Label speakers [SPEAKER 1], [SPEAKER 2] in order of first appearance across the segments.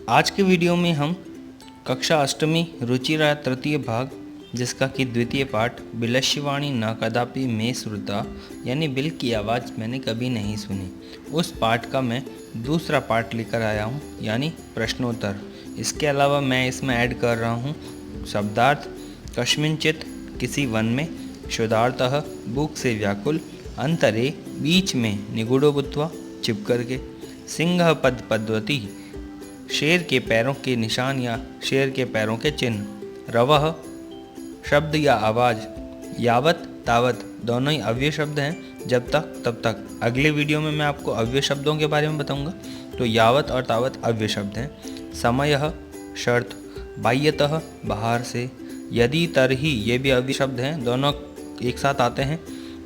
[SPEAKER 1] आज के वीडियो में हम कक्षा अष्टमी रुचिरा तृतीय भाग जिसका कि द्वितीय पाठ बिलशिवाणी न कदापि में श्रुता यानी बिल की आवाज़ मैंने कभी नहीं सुनी, उस पाठ का मैं दूसरा पाठ लेकर आया हूँ यानी प्रश्नोत्तर। इसके अलावा मैं इसमें ऐड कर रहा हूँ शब्दार्थ कस्मिंचित किसी वन में, शोधार्थः भूख से व्याकुल, अंतरे बीच में निगूढ़ो बुत्वा छिप करके, सिंह पद पद्वती शेर के पैरों के निशान या शेर के पैरों के चिन्ह, रवह शब्द या आवाज़, यावत तावत दोनों ही अव्यय शब्द हैं, जब तक तब तक। अगले वीडियो में मैं आपको अव्यय शब्दों के बारे में बताऊंगा। तो यावत और तावत अव्यय शब्द हैं। समयः शर्त, बाह्यतः बाहर से, यदि तरही ये भी अव्यय शब्द हैं, दोनों एक साथ आते हैं।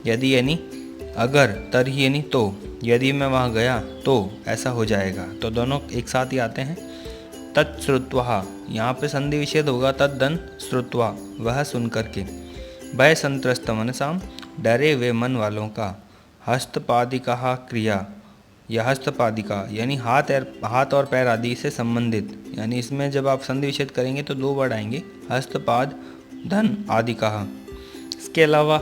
[SPEAKER 1] यदि यानी अगर, तरही यानी तो, यदि मैं वहाँ गया तो ऐसा हो जाएगा, तो दोनों एक साथ ही आते हैं। तत्श्रुत्वा यहाँ पे संधि विच्छेद होगा, तद्दन श्रुत्वा वह सुन करके। भय संत्रस्त मनसाम डरे हुए मन वालों का। हस्तपादिका क्रिया या हस्तपादिका यानी हाथ और पैर आदि से संबंधित, यानी इसमें जब आप संधि विच्छेद करेंगे तो दो वर्ड आएंगे, हस्तपाद धन आदि कहा। इसके अलावा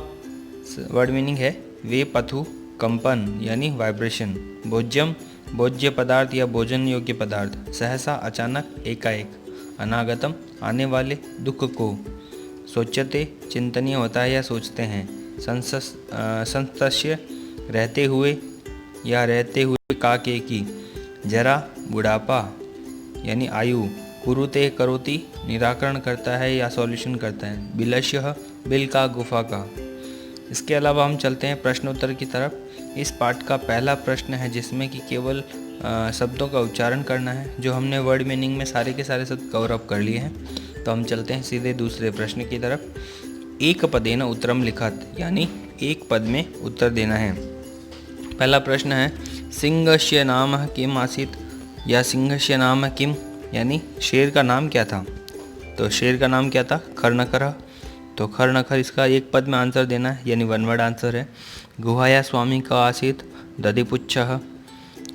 [SPEAKER 1] वर्ड मीनिंग है वे पथु कंपन यानी वाइब्रेशन, भोज्यम भोज्य पदार्थ या भोजन योग्य पदार्थ, सहसा अचानक एकाएक, अनागतम आने वाले दुख को, सोचते चिंतनीय होता है या सोचते हैं, संतस्य रहते हुए या रहते हुए काके की, जरा बुढ़ापा यानी आयु, कुरुते करोति निराकरण करता है या सॉल्यूशन करता है, बिलश्य बिल का गुफा का। इसके अलावा हम चलते हैं प्रश्नोत्तर की तरफ। इस पाठ का पहला प्रश्न है जिसमें कि केवल शब्दों का उच्चारण करना है, जो हमने वर्ड मीनिंग में सारे के सारे शब्द कवर अप कर लिए हैं। तो हम चलते हैं सीधे दूसरे प्रश्न की तरफ। एक पदेन उत्तरम लिखत यानी एक पद में उत्तर देना है। पहला प्रश्न है सिंहस्य नाम किम आसीत या सिंहस्य नाम किम, यानी शेर का नाम क्या था। तो शेर का नाम क्या था, खरनखर। तो खरनखर इसका एक पद में आंसर देना है, यानी वन वर्ड आंसर है। गुहाया स्वामी का आसीत दधिपुच्छः,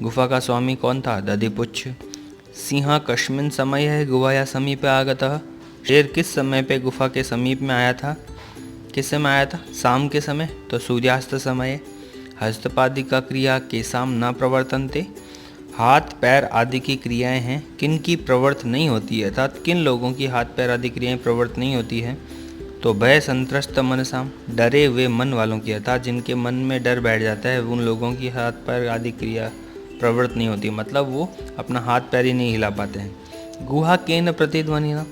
[SPEAKER 1] गुफा का स्वामी कौन था, दधिपुच्छ। सिंह कस्मिन् समय है गुहाया समीपे आगतः, शेर किस समय पे गुफा के समीप में आया था, किस समय आया था, शाम के समय, तो सूर्यास्त समय। हस्तपादिका क्रिया के साम न प्रवर्तनते, हाथ पैर आदि की क्रियाएं हैं किन की प्रवर्त नहीं होती है, अर्थात किन लोगों की हाथ पैर आदि क्रियाएं प्रवर्त नहीं होती है। तो भय संत्रस्त मनसाम डरे हुए मन वालों की, अर्थात जिनके मन में डर बैठ जाता है उन लोगों की हाथ पैर आदि क्रिया प्रवृत्त नहीं होती, मतलब वो अपना हाथ पैर ही नहीं हिला पाते हैं। गुहा केन प्रतिध्वनि ना,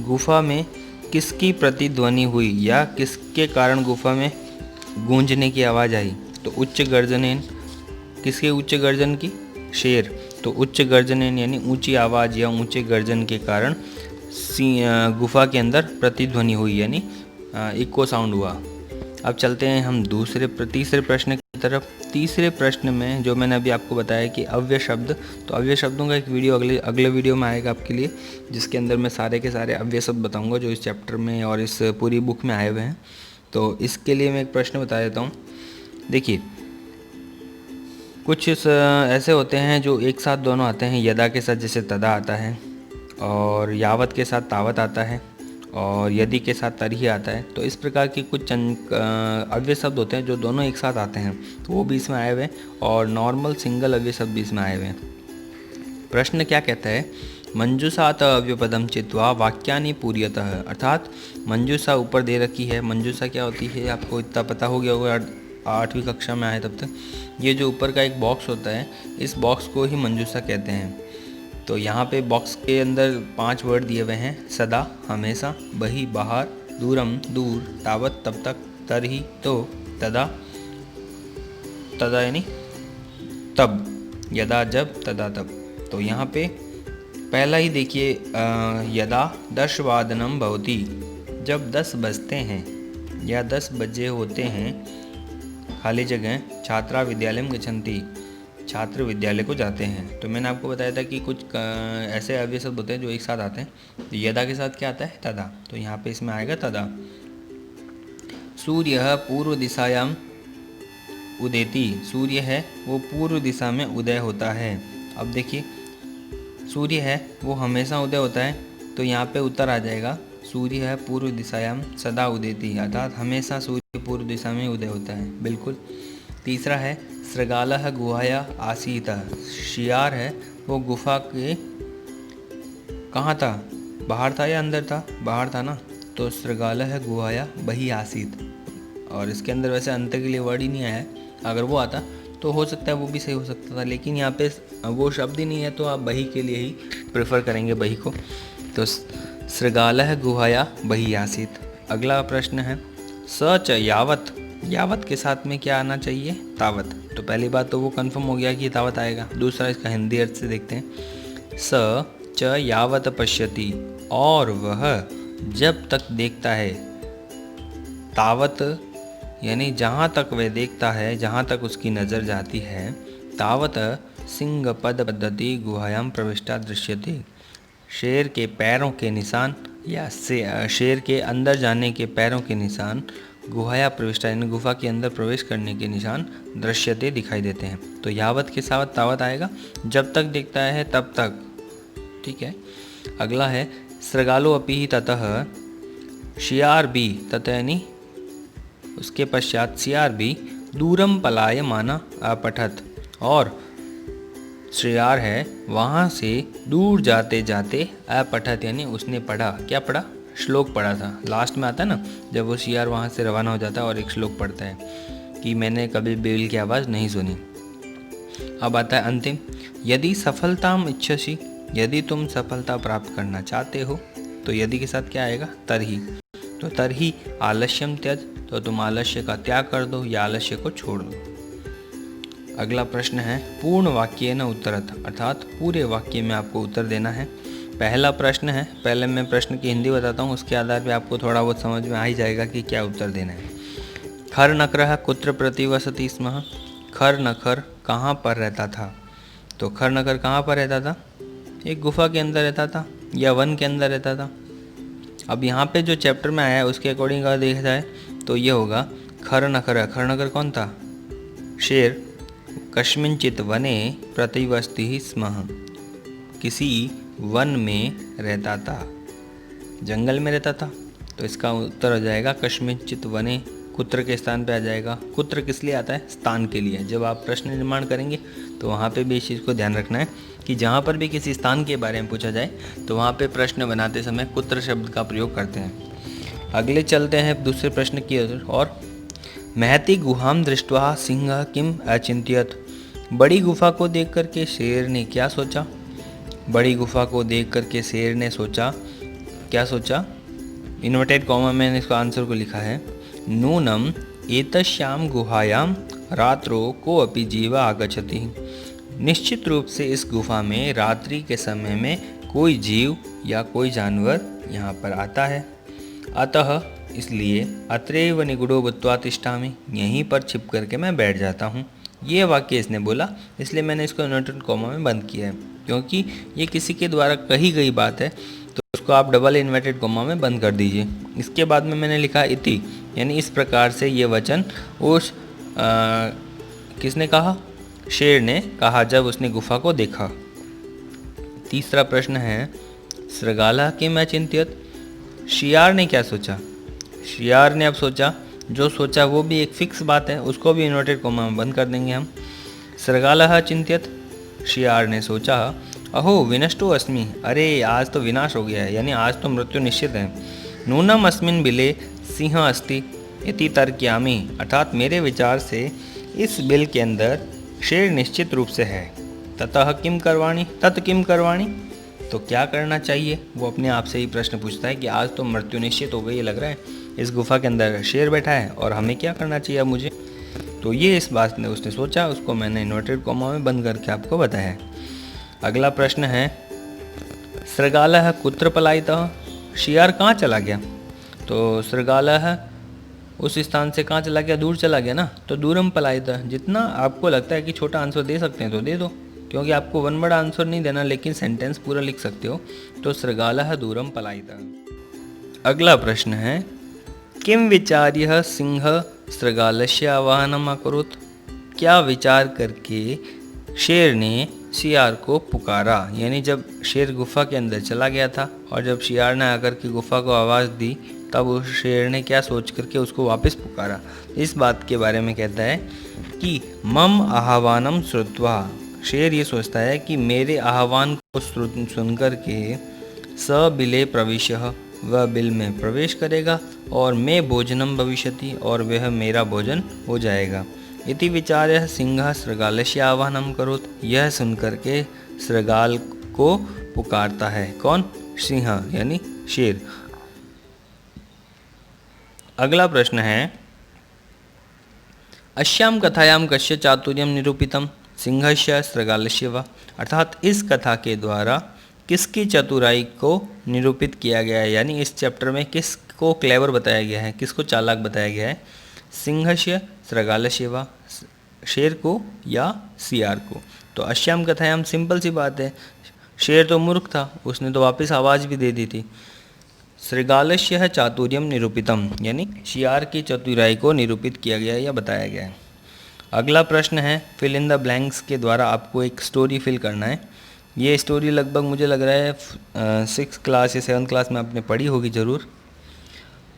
[SPEAKER 1] गुफा में किसकी प्रतिध्वनि हुई या किसके कारण गुफा में गूंजने की आवाज़ आई। तो उच्च गर्जनेन, किसके उच्च गर्जन की, शेर। तो उच्च गर्जनेन यानी ऊंची आवाज़ या ऊंचे गर्जन के कारण गुफा के अंदर प्रतिध्वनि हुई यानी इको साउंड हुआ। अब चलते हैं हम तीसरे प्रश्न की तरफ। तीसरे प्रश्न में जो मैंने अभी आपको बताया कि अव्यय शब्द, तो अव्यय शब्दों का एक वीडियो अगले वीडियो में आएगा आपके लिए, जिसके अंदर मैं सारे के सारे अव्यय शब्द बताऊंगा जो इस चैप्टर में और इस पूरी बुक में आए हुए हैं। तो इसके लिए मैं एक प्रश्न बता देता हूँ। देखिए, कुछ ऐसे होते हैं जो एक साथ दोनों आते हैं, यदा के साथ जैसे तदा आता है, और यावत के साथ तावत आता है, और यदि के साथ तरही आता है। तो इस प्रकार की कुछ अव्यय शब्द होते हैं जो दोनों एक साथ आते हैं, तो वो भी इसमें आए हुए हैं, और नॉर्मल सिंगल अव्यय शब्द भी इसमें आए हुए हैं। प्रश्न क्या कहता है, मंजूषात अव्यपदम चित्वा वाक्यानि पूर्यतः, अर्थात मंजूषा ऊपर दे रखी है। मंजूषा क्या होती है आपको इतना पता हो गया होगा, 8वीं कक्षा में आए तब तक। ये जो ऊपर का एक बॉक्स होता है, इस बॉक्स को ही मंजूषा कहते हैं। तो यहाँ पे बॉक्स के अंदर 5 वर्ड दिए हुए हैं, सदा हमेशा, बही बाहर, दूरम दूर, तावत तब तक, तरही तो, तदा तदा यानी तब, यदा जब, तदा तब। तो यहाँ पे पहला ही देखिए, यदा 10 वादनम भवति, जब 10 बजते हैं या 10 बजे होते हैं, खाली जगह, छात्रा विद्यालयम गच्छन्ति, छात्र विद्यालय को जाते हैं। तो मैंने आपको बताया था कि कुछ ऐसे अव्यय शब्द होते हैं जो एक साथ आते हैं। तो यदा के साथ क्या आता है, तदा। तो यहाँ पे इसमें आएगा तदा। सूर्य पूर्व दिशायाम उदेति, सूर्य है वो पूर्व दिशा में उदय होता है। अब देखिए सूर्य है वो हमेशा उदय होता है, तो यहाँ पे उत्तर आ जाएगा सूर्य है पूर्व दिशायाम सदा उदेति, अर्थात हमेशा सूर्य पूर्व दिशा में उदय होता है, बिल्कुल। तीसरा है सृगालः गुहाया आसीतः, शियार है वो गुफा के कहाँ था, बाहर था या अंदर था, बाहर था ना, तो सृगालः गुहाया बही आसीत। और इसके अंदर वैसे अंत के लिए वर्ड ही नहीं आया है, अगर वो आता तो हो सकता है वो भी सही हो सकता था, लेकिन यहाँ पे वो शब्द ही नहीं है, तो आप बही के लिए ही प्रेफर करेंगे बही को। तो सृगालः गुहाया बही आसीत। अगला प्रश्न है स च यावत, यावत के साथ में क्या आना चाहिए, तावत। तो पहली बात तो वो कंफर्म हो गया कि तावत आएगा। दूसरा इसका हिंदी अर्थ से देखते हैं। स च यावत पश्यति, और वह जब तक देखता है, तावत यानी जहाँ तक वह देखता है, जहाँ तक उसकी नज़र जाती है, तावत सिंह पद पद्धति गुहायाम प्रविष्टा दृश्यते, शेर के पैरों के निशान या शेर के अंदर जाने के पैरों के निशान, गुहाया प्रविष्टा यानी गुफा के अंदर प्रवेश करने के निशान, दृश्यते दिखाई देते हैं। तो यावत के साथ तावत आएगा, जब तक देखता है तब तक, ठीक है। अगला है सृगालो अपि ततः, शियार भी, ततः यानी उसके पश्चात शियार भी, दूरम पलाय माना अपठत, और शियार है वहाँ से दूर जाते जाते अपठत यानी उसने पढ़ा, क्या पढ़ा, श्लोक पढ़ा था। लास्ट में आता है ना जब वो शियार वहाँ से रवाना हो जाता है और एक श्लोक पढ़ता है कि मैंने कभी बेल की आवाज़ नहीं सुनी। अब आता है अंतिम, यदि सफलताम इच्छसी, यदि तुम सफलता प्राप्त करना चाहते हो, तो यदि के साथ क्या आएगा, तरही। तो तरही आलस्यम त्यज, तो तुम आलस्य का त्याग कर दो या आलस्य को छोड़ दो। अगला प्रश्न है पूर्ण वाक्य न उत्तरत, अर्थात पूरे वाक्य में आपको उत्तर देना है। पहला प्रश्न है, पहले मैं प्रश्न की हिंदी बताता हूँ, उसके आधार पे आपको थोड़ा बहुत समझ में आ ही जाएगा कि क्या उत्तर देना है। खर नखरः कुत्र प्रतिवसति स्म, खर नखर कहाँ पर रहता था। तो खर नखर कहाँ पर रहता था, एक गुफा के अंदर रहता था या वन के अंदर रहता था। अब यहाँ पे जो चैप्टर में आया है उसके अकॉर्डिंग अगर देखा जाए तो ये होगा खर नखर। खर नखर कौन था, शेर। कस्मिंचित वने प्रतिवसति स्म, किसी वन में रहता था, जंगल में रहता था। तो इसका उत्तर हो जाएगा कस्मिंचित वने, कुत्र के स्थान पे आ जाएगा। कुत्र किस लिए आता है, स्थान के लिए। जब आप प्रश्न निर्माण करेंगे तो वहाँ पे भी इस चीज़ को ध्यान रखना है कि जहाँ पर भी किसी स्थान के बारे में पूछा जाए तो वहाँ पे प्रश्न बनाते समय कुत्र शब्द का प्रयोग करते हैं। अगले चलते हैं दूसरे प्रश्न की और महती गुहाम दृष्ट्वा सिंह किम अचिंत्यत, बड़ी गुफा को देख करके शेर ने क्या सोचा। बड़ी गुफा को देख करके शेर ने सोचा, क्या सोचा, इन्वर्टेड कॉमा में मैंने इसको आंसर को लिखा है, नूनम एतश्याम गुहायाम रात्रो को अपि जीवा आगच्छति, निश्चित रूप से इस गुफा में रात्रि के समय में कोई जीव या कोई जानवर यहाँ पर आता है। अतः इसलिए अत्रैव निगूढ़ो भूत्वा तिष्ठामि, यहीं पर छिप करके मैं बैठ जाता हूँ। ये वाक्य इसने बोला, इसलिए मैंने इसको इन्वर्टेड कॉमा में बंद किया है, क्योंकि ये किसी के द्वारा कही गई बात है तो उसको आप डबल इन्वर्टेड कॉमा में बंद कर दीजिए। इसके बाद में मैंने लिखा इति, यानी इस प्रकार से ये वचन उस किसने कहा, शेर ने कहा जब उसने गुफा को देखा। तीसरा प्रश्न है सृगाला किम अचिंत्यत, शियार ने क्या सोचा। शियार ने अब सोचा, जो सोचा वो भी एक फिक्स बात है, उसको भी इन्वर्टेड कॉमा में बंद कर देंगे हम। सृगालः चिंत्यत, शियार ने सोचा, अहो विनष्टो अस्मि, अरे आज तो विनाश हो गया है, यानी आज तो मृत्यु निश्चित है। नूनम अस्मिन् बिले सिंह अस्ति इति तर्कयामि, अर्थात मेरे विचार से इस बिल के अंदर शेर निश्चित रूप से है। ततः किम करवाणी, तत् किम करवाणी, तो क्या करना चाहिए। वो अपने आप से ही प्रश्न पूछता है कि आज तो मृत्यु निश्चित हो गई, लग रहा है इस गुफा के अंदर शेर बैठा है और हमें क्या करना चाहिए अब मुझे। तो ये इस बात ने उसने सोचा, उसको मैंने इन्वर्टेड कॉमा में बंद करके आपको बताया है। अगला प्रश्न है सृगालः कुत्र पलायितः, शियार कहाँ चला गया। तो सृगालः उस स्थान से कहाँ चला गया, दूर चला गया ना, तो दूरम पलायितः। जितना आपको लगता है कि छोटा आंसर दे सकते हैं तो दे दो, क्योंकि आपको वन वर्ड आंसर नहीं देना, लेकिन सेंटेंस पूरा लिख सकते हो। तो सृगालः दूरम पलायितः। अगला प्रश्न है किम विचार्य सिंह सृगालस्य आवाहनम अकरोत्, क्या विचार करके शेर ने शियार को पुकारा, यानी जब शेर गुफा के अंदर चला गया था और जब शियार ने आकर के गुफा को आवाज़ दी तब उस शेर ने क्या सोच करके उसको वापस पुकारा। इस बात के बारे में कहता है कि मम आह्वानम श्रुत्वा, शेर ये सोचता है कि मेरे आह्वान को सुन कर के स बिले प्रविशः, वह बिल में प्रवेश करेगा और मैं भोजनम भविष्यति, और वह मेरा भोजन हो जाएगा। इति विचार्य सिंह सृगालस्य आह्वानम करोत, यह सुनकर के सृगाल को पुकारता है। कौन? सिंह यानी शेर। अगला प्रश्न है अस्याम कथायाम कस्य चातुर्यम निरूपितम सिंहस्य सृगालस्य वा, अर्थात इस कथा के द्वारा किसकी चतुराई को निरूपित किया गया है, यानी इस चैप्टर में किसको क्लेवर बताया गया है, किसको चालाक बताया गया है। सिंहस्य सृगालस्य वा, शेर को या सियार को। तो अस्याम कथायाम सिंपल सी बात है, शेर तो मूर्ख था, उसने तो वापस आवाज़ भी दे दी थी। सृगालस्य चातुर्यम निरूपितम, यानी शियार की चतुराई को निरूपित किया गया या बताया गया है। अगला प्रश्न है फिल इन द ब्लैंक्स के द्वारा आपको एक स्टोरी फिल करना है। ये स्टोरी लगभग मुझे लग रहा है 6th क्लास या 7th क्लास में आपने पढ़ी होगी ज़रूर।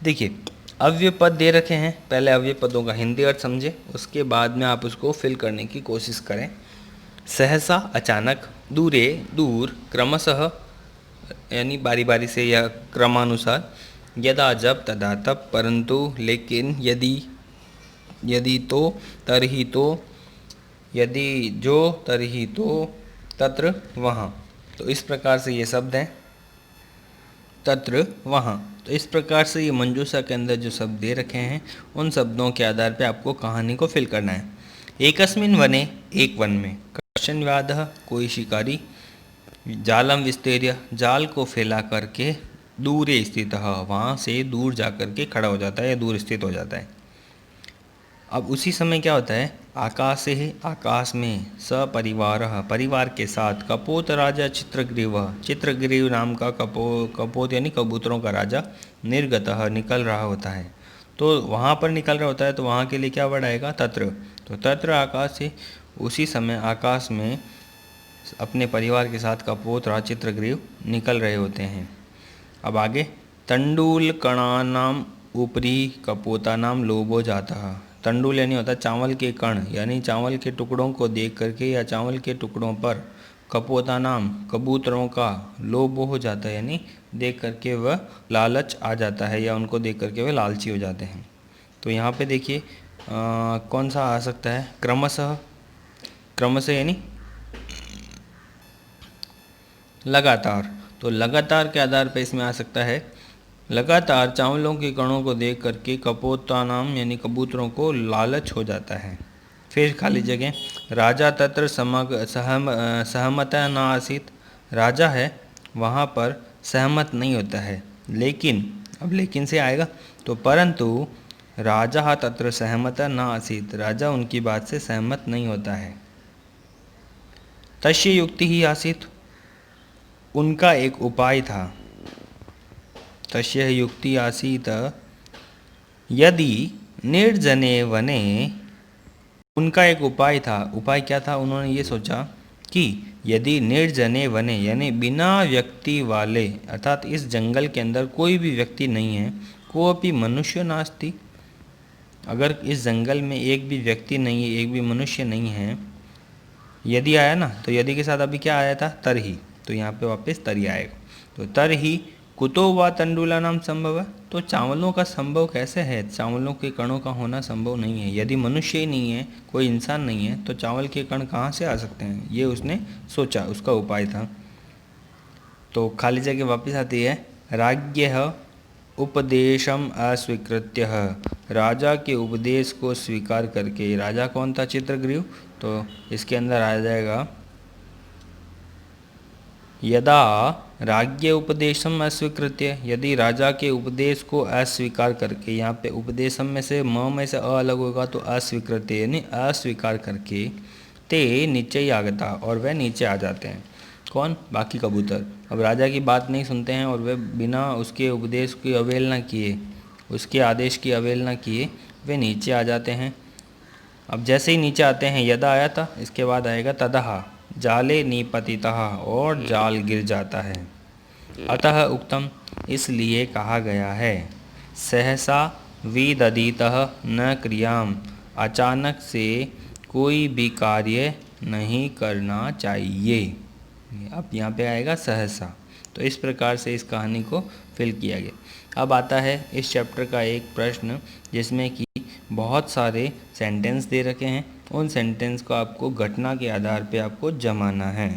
[SPEAKER 1] देखिए अव्यय पद दे रखे हैं, पहले अव्यय पदों का हिंदी अर्थ समझे, उसके बाद में आप उसको फिल करने की कोशिश करें। सहसा अचानक, दूरे दूर, क्रमशः यानी बारी बारी से या क्रमानुसार, यदा जब, तदा तब, परंतु, लेकिन, यदि, यदि तो, तरही तो, यदि जो, तरही तो, तत्र वहाँ। तो इस प्रकार से ये शब्द हैं, तत्र वहाँ। तो इस प्रकार से ये मंजूषा के अंदर जो शब्द दे रखे हैं उन शब्दों के आधार पे आपको कहानी को फिल करना है। एकस्मिन वने, एक वन में, कश्चन व्याधः, कोई शिकारी, जालम विस्तेर्य, जाल को फैला करके, दूरे स्थितः, वहाँ से दूर जा कर के खड़ा हो जाता है या दूर स्थित हो जाता है। अब उसी समय क्या होता है, आकाशे ही, आकाश में, सपरिवारः, परिवार के साथ, कपोत राजा चित्रग्रीवः, चित्रग्रीव नाम का कपोत यानी कबूतरों का राजा, निर्गतः, निकल रहा होता है। तो वहाँ पर निकल रहा होता है, तो वहाँ के लिए क्या वर्ड आएगा, तत्र। तो तत्र आकाश से, उसी समय आकाश में अपने परिवार के साथ कपोत राजा चित्रग्रीव निकल रहे होते हैं। अब आगे, तंडुल कणानाम ऊपरी कपोतानाम लोभो जातः, तंडुल यानी होता है चावल के कण, यानी चावल के टुकड़ों को देख करके या चावल के टुकड़ों पर कपोता नाम, कबूतरों का, लोभ हो जाता है, यानी देख करके वह लालच आ जाता है या उनको देख करके वह लालची हो जाते हैं। तो यहाँ पे देखिए कौन सा आ सकता है, क्रमशः, क्रमशः यानी लगातार। तो लगातार के आधार पर इसमें आ सकता है, लगातार चावलों के कणों को देख करके कपोता नाम यानी कबूतरों को लालच हो जाता है। फिर खाली जगह, राजा तत्र सहमता न आसीत, राजा है वहाँ पर सहमत नहीं होता है, लेकिन, अब लेकिन से आएगा, तो परंतु राजा तत्र सहमता न आसीत, राजा उनकी बात से सहमत नहीं होता है। तस्य युक्ति ही आसीत, उनका एक उपाय था, तस्य युक्ति आसीत, यदि निर्जने वने, उनका एक उपाय था। उपाय क्या था, उन्होंने ये सोचा कि यदि निर्जने वने यानी बिना व्यक्ति वाले, अर्थात इस जंगल के अंदर कोई भी व्यक्ति नहीं है, कोऽपि मनुष्य नास्ति, अगर इस जंगल में एक भी व्यक्ति नहीं है, एक भी मनुष्य नहीं है, यदि आया ना, तो यदि के साथ अभी क्या आया था, तरही, तो यहाँ पे वापस तरी आएगा। तो तरही कुतो वा तंडुला नाम संभव है, तो चावलों का संभव कैसे है, चावलों के कणों का होना संभव नहीं है। यदि मनुष्य ही नहीं है, कोई इंसान नहीं है, तो चावल के कण कहाँ से आ सकते हैं, ये उसने सोचा, उसका उपाय था। तो खाली जगह वापस आती है, राज्ञः उपदेशम अस्वीकृत्य, राजा के उपदेश को स्वीकार करके, राजा कौन था, चित्रग्रीव, तो इसके अंदर आ जाएगा यदा राज्ञ उपदेशम अस्वीकृत्य, यदि राजा के उपदेश को अस्वीकार करके, यहाँ पे उपदेशम में से म में से अ अलग होगा तो अस्वीकृत्य यानी अस्वीकार करके, ते नीचे ही आगता, और वह नीचे आ जाते हैं। कौन, बाकी कबूतर। अब राजा की बात नहीं सुनते हैं और वे बिना उसके उपदेश की अवहेलना किए, उसके आदेश की अवहेलना किए वे नीचे आ जाते हैं। अब जैसे ही नीचे आते हैं, यदा आया था, इसके बाद आएगा तदहा, जाले निपतितः और जाल गिर जाता है। अतः उक्तम इसलिए कहा गया है। सहसा विदधीतः न क्रियाम अचानक से कोई भी कार्य नहीं करना चाहिए। अब यहाँ पे आएगा सहसा। तो इस प्रकार से इस कहानी को फिल किया गया। अब आता है इस चैप्टर का एक प्रश्न जिसमें कि बहुत सारे सेंटेंस दे रखे हैं। उन सेंटेंस को आपको घटना के आधार पे आपको जमाना है।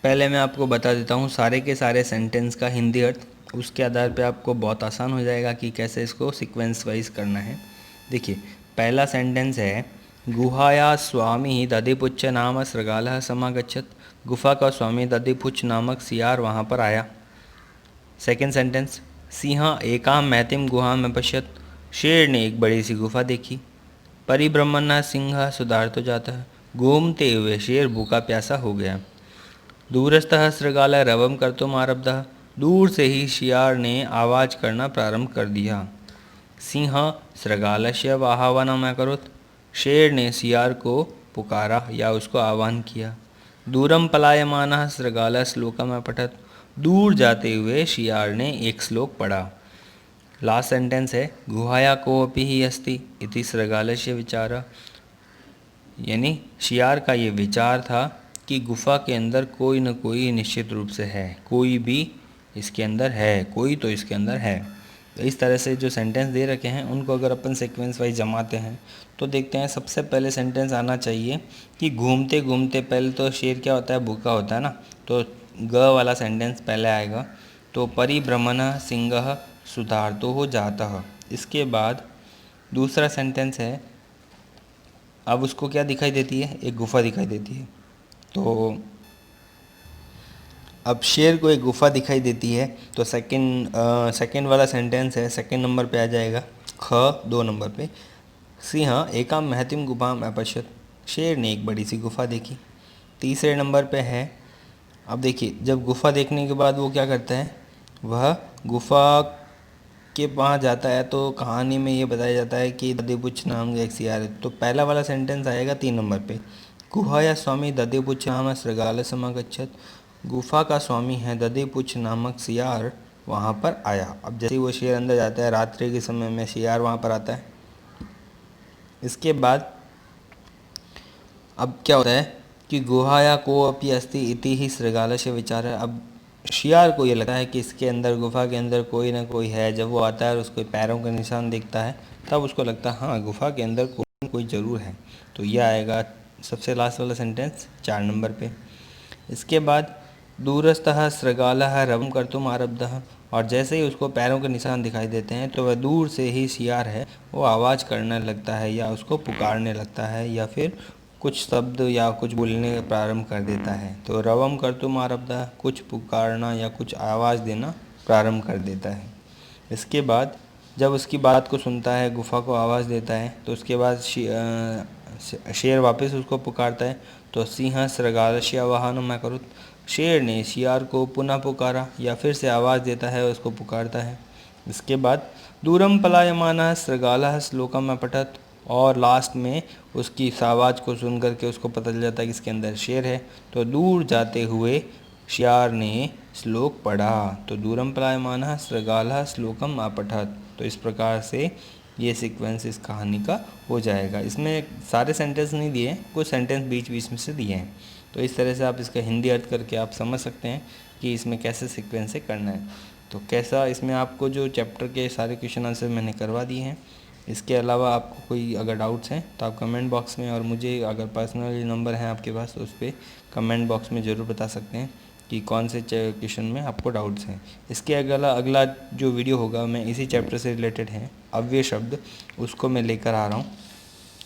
[SPEAKER 1] पहले मैं आपको बता देता हूँ सारे के सारे सेंटेंस का हिंदी अर्थ। उसके आधार पे आपको बहुत आसान हो जाएगा कि कैसे इसको सीक्वेंस वाइज करना है। देखिए, पहला सेंटेंस है गुहाया स्वामी दधिपुच्छ नाम सृगालः समागच्छत्। गुफा का स्वामी दधिपुच्छ नामक सियार वहाँ पर आया। सेकेंड सेंटेंस, सिंह एकाम महतिम गुहाम अपश्यत्। शेर ने एक बड़ी सी गुफा देखी। परिभ्रमण सिंह सुधारतो जाता है। घूमते हुए शेर भूखा प्यासा हो गया। दूरस्थः सृगालः रवम कर्तुम आरब्धः। दूर से ही शियार ने आवाज़ करना प्रारंभ कर दिया। सिंह सृगालस्य आह्वानम् अकरोत्। शेर ने सियार को पुकारा या उसको आह्वान किया। दूरम पलायमानः सृगालः श्लोकम् अपठत्। दूर जाते हुए शियार ने एक श्लोक पढ़ा। लास्ट सेंटेंस है गुहाया कोऽपि हि अस्ति इति सृगालस्य विचारः। यानी शियार का ये विचार था कि गुफा के अंदर कोई न कोई निश्चित रूप से है, कोई भी इसके अंदर है, कोई तो इसके अंदर है। तो इस तरह से जो सेंटेंस दे रखे हैं उनको अगर अपन सीक्वेंस वाइज जमाते हैं तो देखते हैं सबसे पहले सेंटेंस आना चाहिए कि घूमते घूमते। पहले तो शेर क्या होता है, भूखा होता है ना, तो ग वाला सेंटेंस पहले आएगा। तो परिभ्रमण सिंह सुधारतो हो जाता। इसके बाद दूसरा सेंटेंस है, अब उसको क्या दिखाई देती है, एक गुफा दिखाई देती है। तो अब शेर को एक गुफा दिखाई देती है तो सेकंड वाला सेंटेंस है, सेकंड नंबर पे आ जाएगा ख 2 नंबर पे। सिंह एकाम महतिम गुफाम अपश्यत्। शेर ने एक बड़ी सी गुफा देखी। तीसरे नंबर पे है, अब देखिए जब गुफा देखने के बाद वो क्या करता है, वह गुफा के वहाँ जाता है। तो कहानी में ये बताया जाता है कि दधिपुच्छ नाम का एक सियार है। तो पहला वाला सेंटेंस आएगा 3 नंबर पे। गुहाया स्वामी दधिपुच्छ नाम सृगालः समागच्छत्। गुफा का स्वामी है दधिपुच्छ नामक सियार वहाँ पर आया। अब जैसे ही वो शेर अंदर जाता है, रात्रि के समय में शियार वहाँ पर आता है। इसके बाद अब क्या होता है कि गुहाया को अपि अस्ति इति ही सृगालस्य विचार है। अब शियार को ये लगता है कि इसके अंदर, गुफा के अंदर कोई ना कोई है। जब वो आता है और उसको पैरों का निशान दिखता है तब उसको लगता है हाँ गुफा के अंदर कोई ना कोई ज़रूर है। तो यह आएगा सबसे लास्ट वाला सेंटेंस 4 नंबर पे। इसके बाद दूरस्थः सृगालः रवम कर्तुम आरब्धः। और जैसे ही उसको पैरों के निशान दिखाई देते हैं तो वह दूर से ही शियार है वो आवाज़ करने लगता है या उसको पुकारने लगता है या फिर कुछ शब्द या कुछ बोलने प्रारंभ कर देता है। तो रवम कर्तुम आरब्धः, कुछ पुकारना या कुछ आवाज़ देना प्रारंभ कर देता है। इसके बाद जब उसकी बात को सुनता है, गुफा को आवाज़ देता है, तो उसके बाद शेर वापस उसको पुकारता है। तो सिंह सृगालस्य आह्वानम् अकरोत्। शेर ने शियार को पुनः पुकारा या फिर से आवाज़ देता है, उसको पुकारता है। इसके बाद दूरम पलायमानः सृगालः श्लोकम् अपठत्। और लास्ट में उसकी इस आवाज़ को सुन करके उसको पता चल जाता है कि इसके अंदर शेर है। तो दूर जाते हुए शियार ने श्लोक पढ़ा। तो दूरम पलायमानः सृगालः श्लोकम् अपठत्। तो इस प्रकार से ये सीक्वेंस इस कहानी का हो जाएगा। इसमें सारे सेंटेंस नहीं दिए, कुछ सेंटेंस बीच बीच में से दिए हैं। तो इस तरह से आप इसका हिंदी अर्थ करके आप समझ सकते हैं कि इसमें कैसे सीक्वेंस से करना है। तो कैसा, इसमें आपको जो चैप्टर के सारे क्वेश्चन आंसर मैंने करवा दिए हैं। इसके अलावा आपको कोई अगर डाउट्स हैं तो आप कमेंट बॉक्स में, और मुझे अगर पर्सनली नंबर है आपके पास तो उस पर कमेंट बॉक्स में ज़रूर बता सकते हैं कि कौन से क्वेश्चन में आपको डाउट्स हैं। इसके अगला जो वीडियो होगा मैं इसी चैप्टर से रिलेटेड है, अव्यय शब्द, उसको मैं लेकर आ रहा हूँ।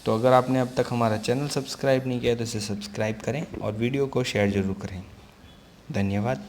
[SPEAKER 1] तो अगर आपने अब तक हमारा चैनल सब्सक्राइब नहीं किया तो इसे सब्सक्राइब करें और वीडियो को शेयर ज़रूर करें। धन्यवाद।